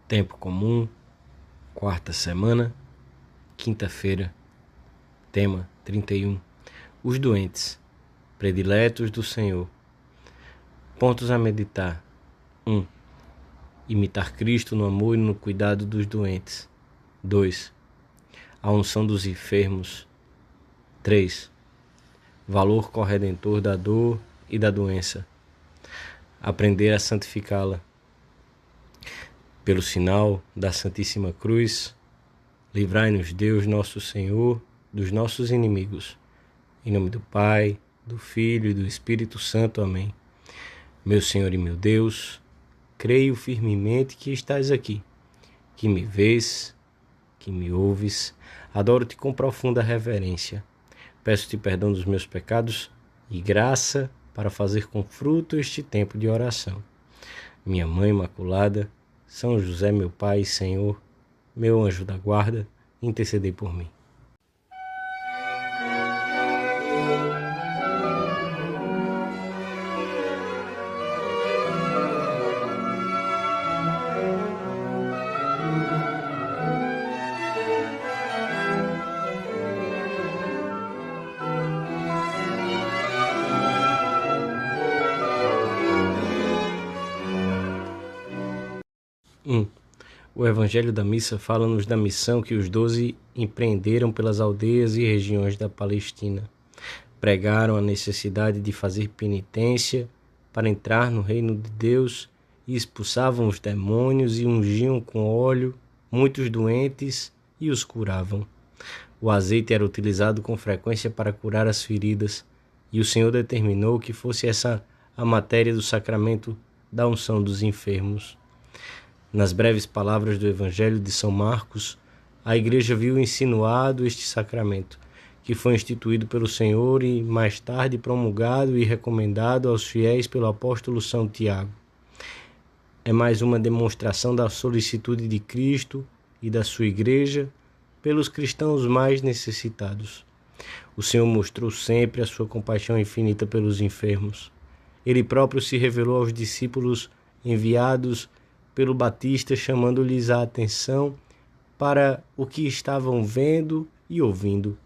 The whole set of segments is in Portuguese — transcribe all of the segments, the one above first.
Tempo comum, quarta semana, quinta-feira, tema 31. Os doentes, prediletos do Senhor. Pontos a meditar. 1. Imitar Cristo no amor e no cuidado dos doentes. 2. A unção dos enfermos. 3. Valor corredentor da dor e da doença. Aprender a santificá-la. Pelo sinal da Santíssima Cruz, livrai-nos Deus nosso Senhor dos nossos inimigos. Em nome do Pai, do Filho e do Espírito Santo. Amém. Meu Senhor e meu Deus, creio firmemente que estás aqui, que me vês, que me ouves. Adoro-te com profunda reverência. Peço-te perdão dos meus pecados e graça para fazer com fruto este tempo de oração. Minha Mãe Imaculada, São José, meu Pai e Senhor, meu anjo da guarda, intercedei por mim. O Evangelho da Missa fala-nos da missão que os 12 empreenderam pelas aldeias e regiões da Palestina. Pregaram a necessidade de fazer penitência para entrar no reino de Deus e expulsavam os demônios e ungiam com óleo muitos doentes e os curavam. O azeite era utilizado com frequência para curar as feridas, e o Senhor determinou que fosse essa a matéria do sacramento da unção dos enfermos. Nas breves palavras do Evangelho de São Marcos, a Igreja viu insinuado este sacramento, que foi instituído pelo Senhor e mais tarde promulgado e recomendado aos fiéis pelo apóstolo São Tiago. É mais uma demonstração da solicitude de Cristo e da sua Igreja pelos cristãos mais necessitados. O Senhor mostrou sempre a sua compaixão infinita pelos enfermos. Ele próprio se revelou aos discípulos enviados pelo Batista, chamando-lhes a atenção para o que estavam vendo e ouvindo.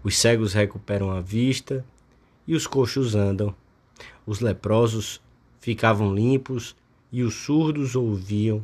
Os cegos recuperam a vista e os coxos andam. Os leprosos ficavam limpos e os surdos ouviam.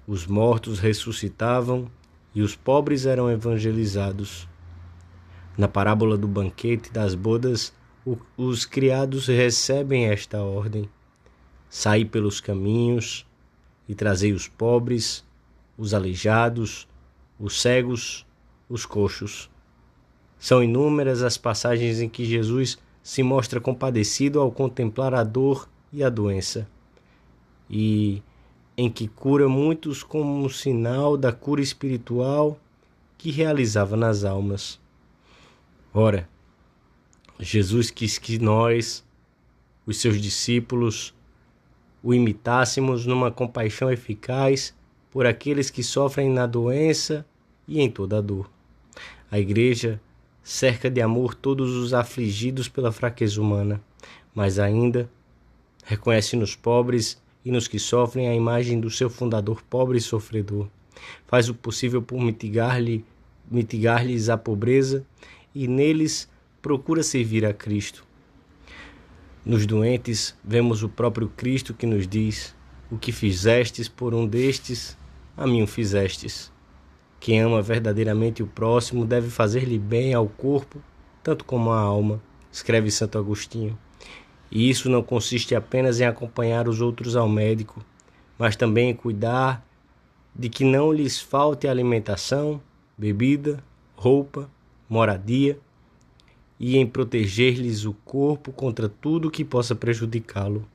Os mortos ressuscitavam e os pobres eram evangelizados. Na parábola do banquete das bodas, os criados recebem esta ordem: saí pelos caminhos e trazei os pobres, os aleijados, os cegos, os coxos. São inúmeras as passagens em que Jesus se mostra compadecido ao contemplar a dor e a doença, e em que cura muitos como um sinal da cura espiritual que realizava nas almas. Ora, Jesus quis que nós, os seus discípulos, o imitássemos numa compaixão eficaz por aqueles que sofrem na doença e em toda a dor. A Igreja cerca de amor todos os afligidos pela fraqueza humana, mas ainda reconhece nos pobres e nos que sofrem a imagem do seu fundador pobre e sofredor. Faz o possível por mitigar-lhes a pobreza e neles procura servir a Cristo. Nos doentes, vemos o próprio Cristo que nos diz: o que fizestes por um destes, a mim o fizestes. Quem ama verdadeiramente o próximo deve fazer-lhe bem ao corpo, tanto como à alma, escreve Santo Agostinho. E isso não consiste apenas em acompanhar os outros ao médico, mas também em cuidar de que não lhes falte alimentação, bebida, roupa, moradia, e em proteger-lhes o corpo contra tudo que possa prejudicá-lo.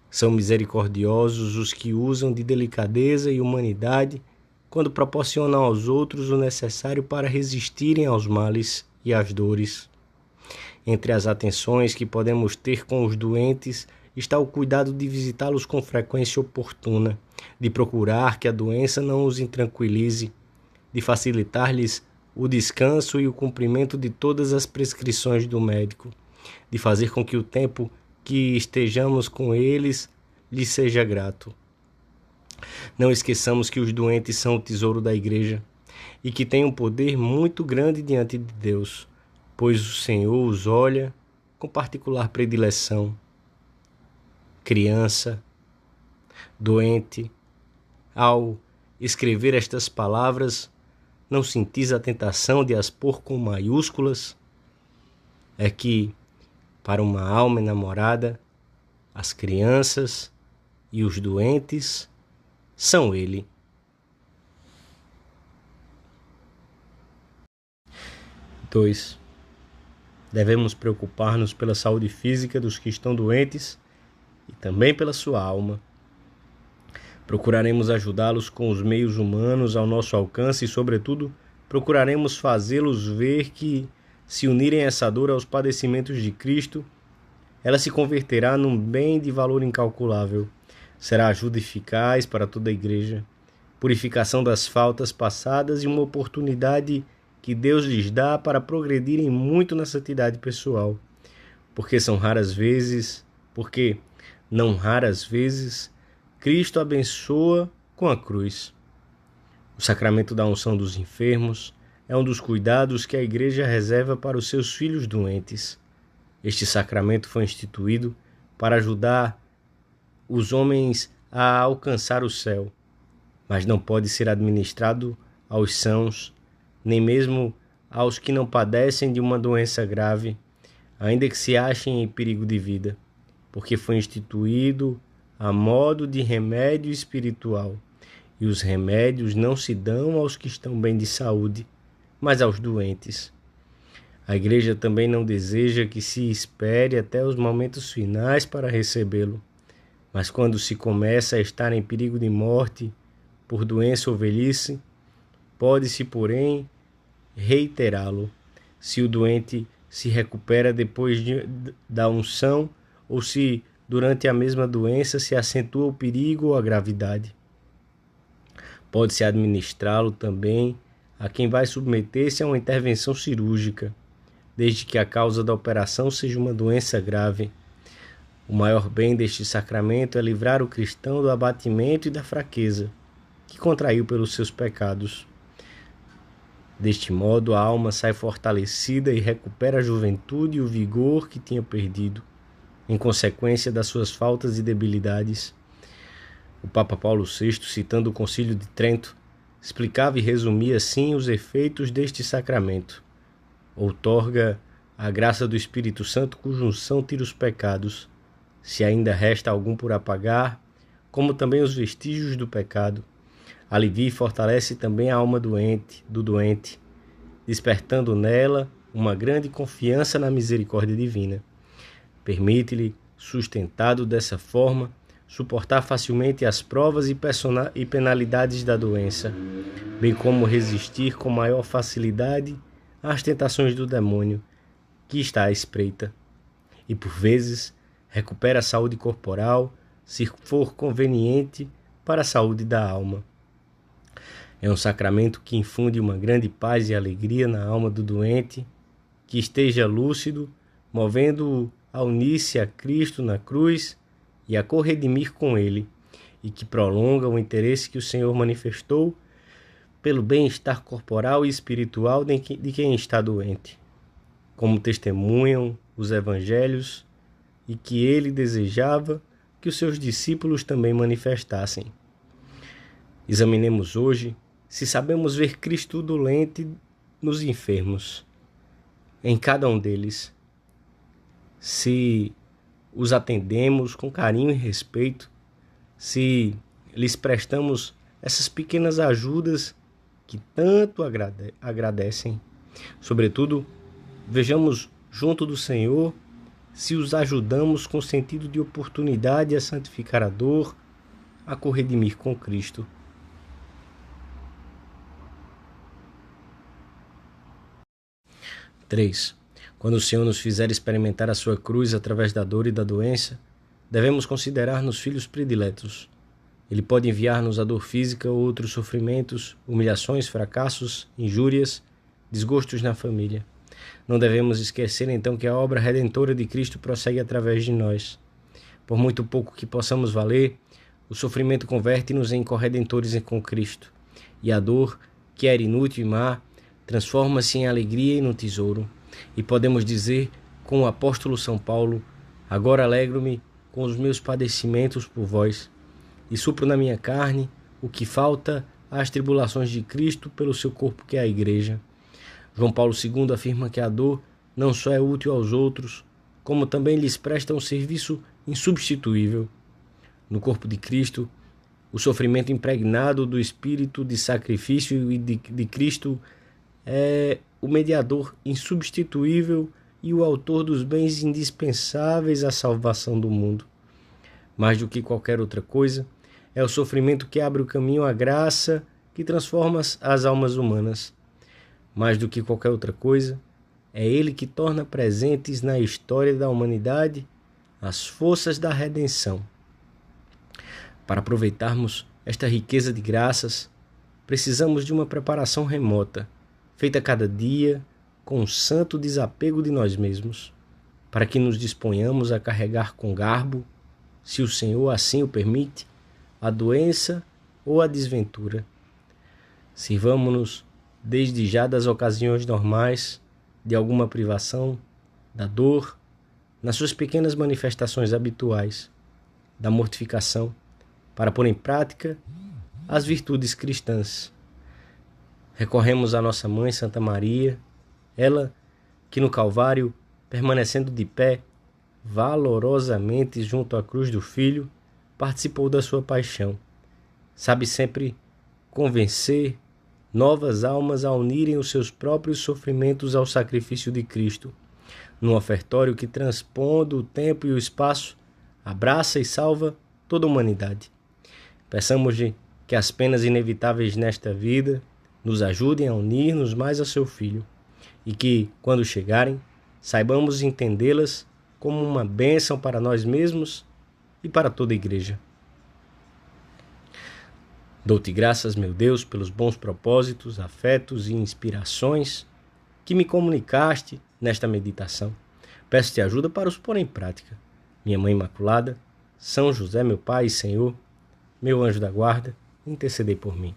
São misericordiosos os que usam de delicadeza e humanidade quando proporcionam aos outros o necessário para resistirem aos males e às dores. Entre as atenções que podemos ter com os doentes está o cuidado de visitá-los com frequência oportuna, de procurar que a doença não os intranquilize, de facilitar-lhes o descanso e o cumprimento de todas as prescrições do médico, de fazer com que o tempo que estejamos com eles lhes seja grato. Não esqueçamos que os doentes são o tesouro da igreja e que têm um poder muito grande diante de Deus, pois o Senhor os olha com particular predileção. Criança, doente, ao escrever estas palavras, não sentis a tentação de as pôr com maiúsculas? É que, para uma alma enamorada, as crianças e os doentes são ele. 2. Devemos preocupar-nos pela saúde física dos que estão doentes e também pela sua alma. Procuraremos ajudá-los com os meios humanos ao nosso alcance e, sobretudo, procuraremos fazê-los ver que, se unirem essa dor aos padecimentos de Cristo, ela se converterá num bem de valor incalculável. Será ajuda eficaz para toda a igreja, purificação das faltas passadas e uma oportunidade que Deus lhes dá para progredirem muito na santidade pessoal. Porque não raras vezes, Cristo abençoa com a cruz. O sacramento da unção dos enfermos é um dos cuidados que a igreja reserva para os seus filhos doentes. Este sacramento foi instituído para ajudar os homens a alcançar o céu, mas não pode ser administrado aos sãos, nem mesmo aos que não padecem de uma doença grave, ainda que se achem em perigo de vida, porque foi instituído a modo de remédio espiritual, e os remédios não se dão aos que estão bem de saúde, mas aos doentes. A igreja também não deseja que se espere até os momentos finais para recebê-lo, mas quando se começa a estar em perigo de morte por doença ou velhice, pode-se, porém, reiterá-lo, se o doente se recupera depois da unção ou se, durante a mesma doença, se acentua o perigo ou a gravidade. Pode-se administrá-lo também a quem vai submeter-se a uma intervenção cirúrgica, desde que a causa da operação seja uma doença grave. O maior bem deste sacramento é livrar o cristão do abatimento e da fraqueza, que contraiu pelos seus pecados. Deste modo, a alma sai fortalecida e recupera a juventude e o vigor que tinha perdido, em consequência das suas faltas e debilidades. O Papa Paulo VI, citando o Concílio de Trento, explicava e resumia assim os efeitos deste sacramento. Outorga a graça do Espírito Santo, cuja unção tira os pecados, se ainda resta algum por apagar, como também os vestígios do pecado. Alivia e fortalece também a alma do doente, despertando nela uma grande confiança na misericórdia divina. Permite-lhe, sustentado dessa forma, suportar facilmente as provas e penalidades da doença, bem como resistir com maior facilidade às tentações do demônio, que está à espreita. E, por vezes, recupera a saúde corporal, se for conveniente, para a saúde da alma. É um sacramento que infunde uma grande paz e alegria na alma do doente, que esteja lúcido, movendo-o a unir-se a Cristo na cruz e a corredimir com ele, e que prolonga o interesse que o Senhor manifestou pelo bem-estar corporal e espiritual de quem está doente, como testemunham os evangelhos, e que ele desejava que os seus discípulos também manifestassem. Examinemos hoje se sabemos ver Cristo dolente nos enfermos, em cada um deles, se os atendemos com carinho e respeito, se lhes prestamos essas pequenas ajudas que tanto agradecem. Sobretudo, vejamos junto do Senhor se os ajudamos com sentido de oportunidade a santificar a dor, a corredimir com Cristo. 3. Quando o Senhor nos fizer experimentar a sua cruz através da dor e da doença, devemos considerar-nos filhos prediletos. Ele pode enviar-nos a dor física ou outros sofrimentos, humilhações, fracassos, injúrias, desgostos na família. Não devemos esquecer então que a obra redentora de Cristo prossegue através de nós. Por muito pouco que possamos valer, O sofrimento converte-nos em corredentores com Cristo, e a dor, que era inútil e má, transforma-se em alegria e no tesouro. E podemos dizer, com o apóstolo São Paulo: agora alegro-me com os meus padecimentos por vós, e supro na minha carne o que falta às tribulações de Cristo pelo seu corpo, que é a Igreja. João Paulo II afirma que a dor não só é útil aos outros, como também lhes presta um serviço insubstituível. No corpo de Cristo, o sofrimento impregnado do espírito de sacrifício e de Cristo é o mediador insubstituível e o autor dos bens indispensáveis à salvação do mundo. Mais do que qualquer outra coisa, é o sofrimento que abre o caminho à graça que transforma as almas humanas. Mais do que qualquer outra coisa, é ele que torna presentes na história da humanidade as forças da redenção. Para aproveitarmos esta riqueza de graças, precisamos de uma preparação remota, feita cada dia com um santo desapego de nós mesmos, para que nos disponhamos a carregar com garbo, se o Senhor assim o permite, a doença ou a desventura. Sirvamo-nos desde já das ocasiões normais, de alguma privação, da dor, nas suas pequenas manifestações habituais, da mortificação, para pôr em prática as virtudes cristãs. Recorremos à nossa Mãe Santa Maria, ela que no Calvário, permanecendo de pé, valorosamente junto à cruz do Filho, participou da sua paixão. Sabe sempre convencer novas almas a unirem os seus próprios sofrimentos ao sacrifício de Cristo, num ofertório que, transpondo o tempo e o espaço, abraça e salva toda a humanidade. Peçamos-lhe que as penas inevitáveis nesta vida nos ajudem a unir-nos mais a seu Filho, e que, quando chegarem, saibamos entendê-las como uma bênção para nós mesmos e para toda a Igreja. Dou-te graças, meu Deus, pelos bons propósitos, afetos e inspirações que me comunicaste nesta meditação. Peço-te ajuda para os pôr em prática. Minha Mãe Imaculada, São José, meu Pai e Senhor, meu anjo da guarda, intercedei por mim.